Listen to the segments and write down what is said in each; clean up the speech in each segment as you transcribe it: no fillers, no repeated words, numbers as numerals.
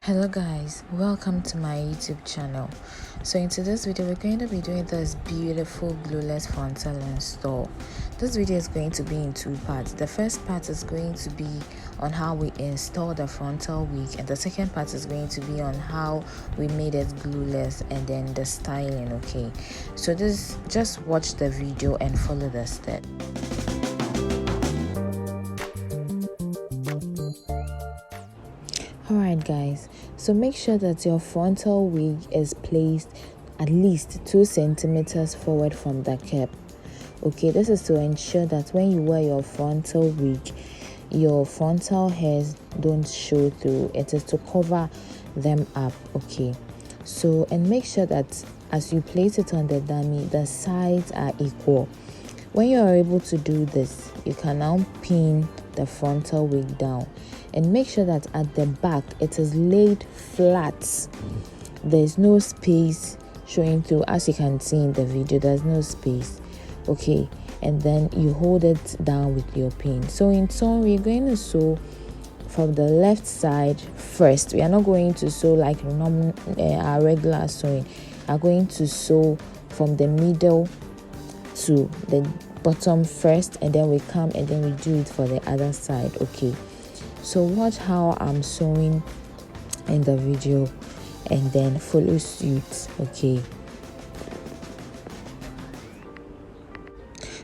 Hello guys, welcome to my YouTube channel. So in today's video we're going to be doing this beautiful glueless frontal install. This video is going to be in two parts. The first part is going to be on how we install the frontal wig, and the second part is going to be on how we made it glueless and then the styling. Okay, so just watch the video and follow the steps. Alright guys, so make sure that your frontal wig is placed at least 2 centimeters forward from the cap. Okay, this is to ensure that when you wear your frontal wig, your frontal hairs don't show through. It is to cover them up. Okay, so and make sure that as you place it on the dummy, the sides are equal. When you are able to do this, you can now pin the frontal wig down and make sure that at the back it is laid flat. There's no space showing through. As you can see in the video, there's no space. Okay, and then you hold it down with your pin. So in turn, we're going to sew from the left side first. We are not going to sew like our regular sewing. We are going to sew from the middle to the bottom first, and then we come and then we do it for the other side. Okay, so watch how I'm sewing in the video and then follow suit. Okay,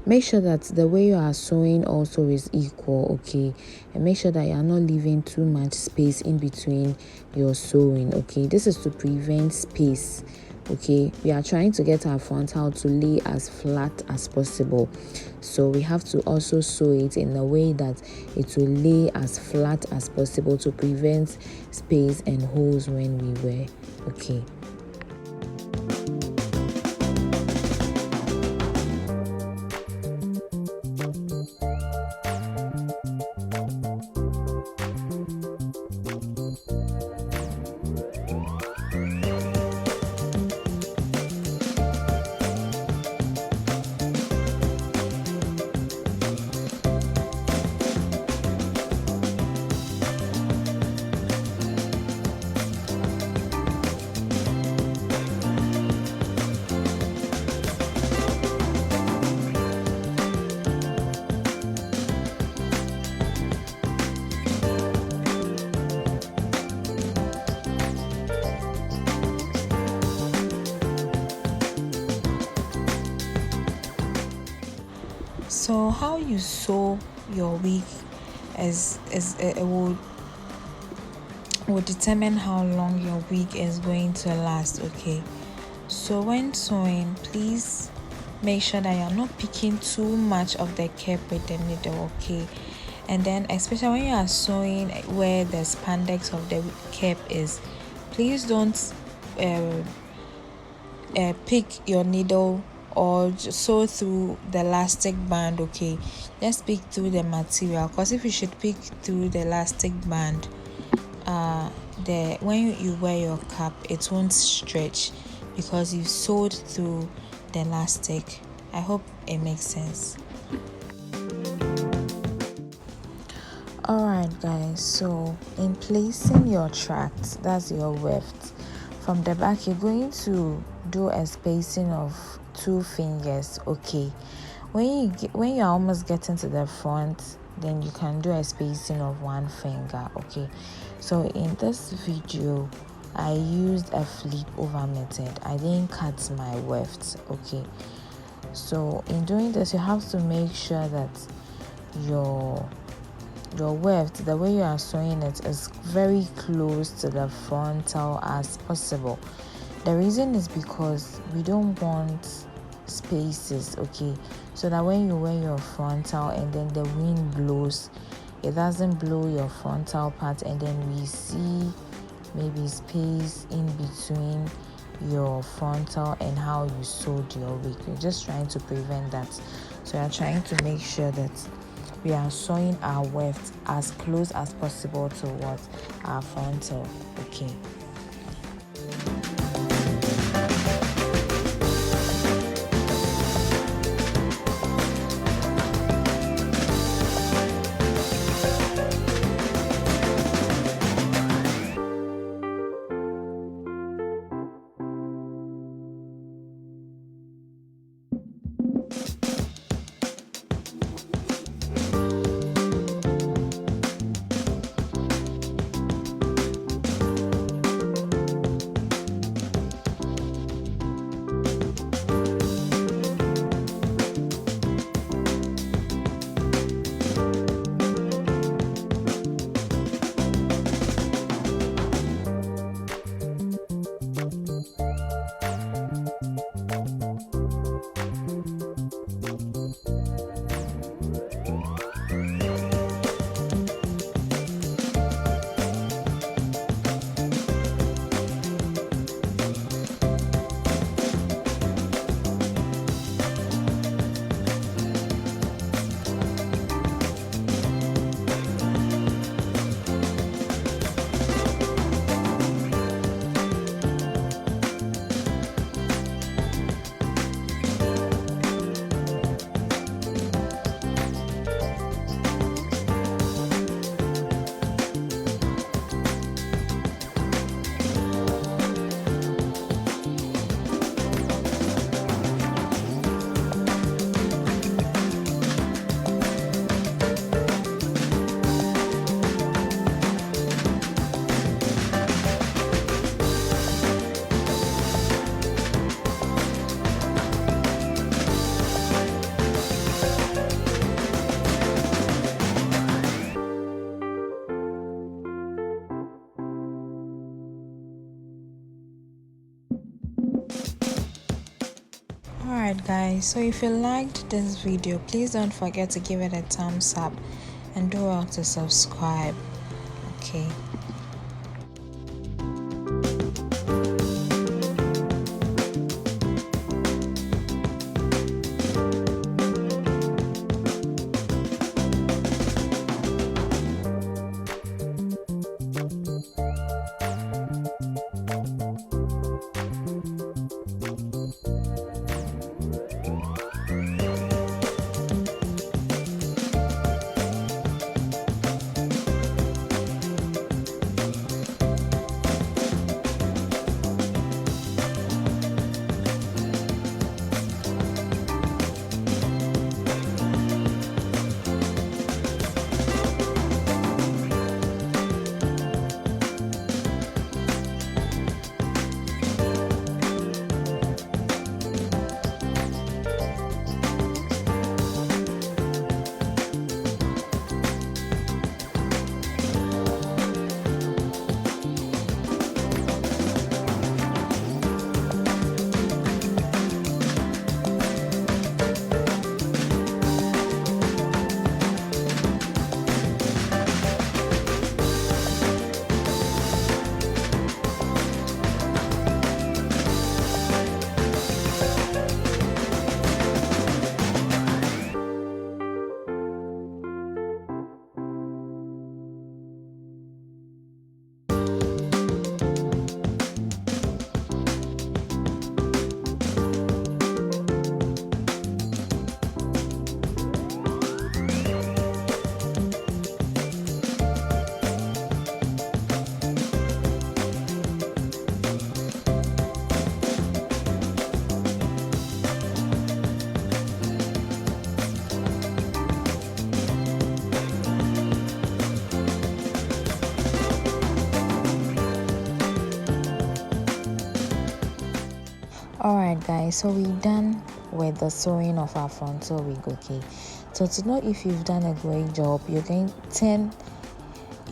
make sure that the way you are sewing also is equal. Okay, and make sure that you are not leaving too much space in between your sewing. Okay, this is to prevent space. Okay, we are trying to get our frontal to lay as flat as possible, so we have to also sew it in a way that it will lay as flat as possible to prevent space and holes when we wear. Okay, so how you sew your wig it will determine how long your wig is going to last. Okay, so when sewing, please make sure that you're not picking too much of the cap with the needle. Okay, and then especially when you are sewing where the spandex of the cap is, please don't pick your needle or just sew through the elastic band. Okay, just pick through the material, because if you should pick through the elastic band, when you wear your cap, it won't stretch because you've sewed through the elastic. I hope it makes sense. Alright guys, so in placing your tract, that's your weft, from the back you're going to do a spacing of 2 fingers. Okay, when you're almost getting to the front, then you can do a spacing of 1 finger. Okay, so in this video I used a flip over method. I didn't cut my weft. Okay, so in doing this you have to make sure that your weft, the way you are sewing it, is very close to the frontal as possible. The reason is because we don't want spaces. Okay, so that when you wear your frontal and then the wind blows, it doesn't blow your frontal part and then we see maybe space in between your frontal and how you sewed your wig. You're just trying to prevent that. So you're trying to make sure that we are sewing our weft as close as possible to what our frontal. Okay, Alright guys, so if you liked this video, please don't forget to give it a thumbs up and do well to subscribe. Okay. Alright guys, so we're done with the sewing of our frontal wig. Okay, so to know if you've done a great job, you're going to turn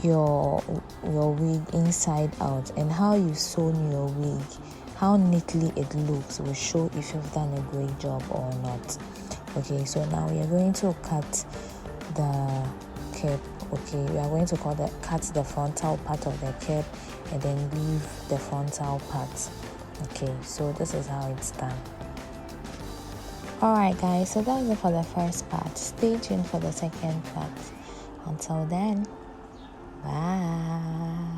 your wig inside out, and how you sewn your wig, how neatly it looks, will show if you've done a great job or not. Okay, so now we are going to cut the cap. Okay, we are going to cut the frontal part of the cap and then leave the frontal part. Okay, so this is how it's done. Alright guys, so that's it for the first part. Stay tuned for the second part. Until then, bye.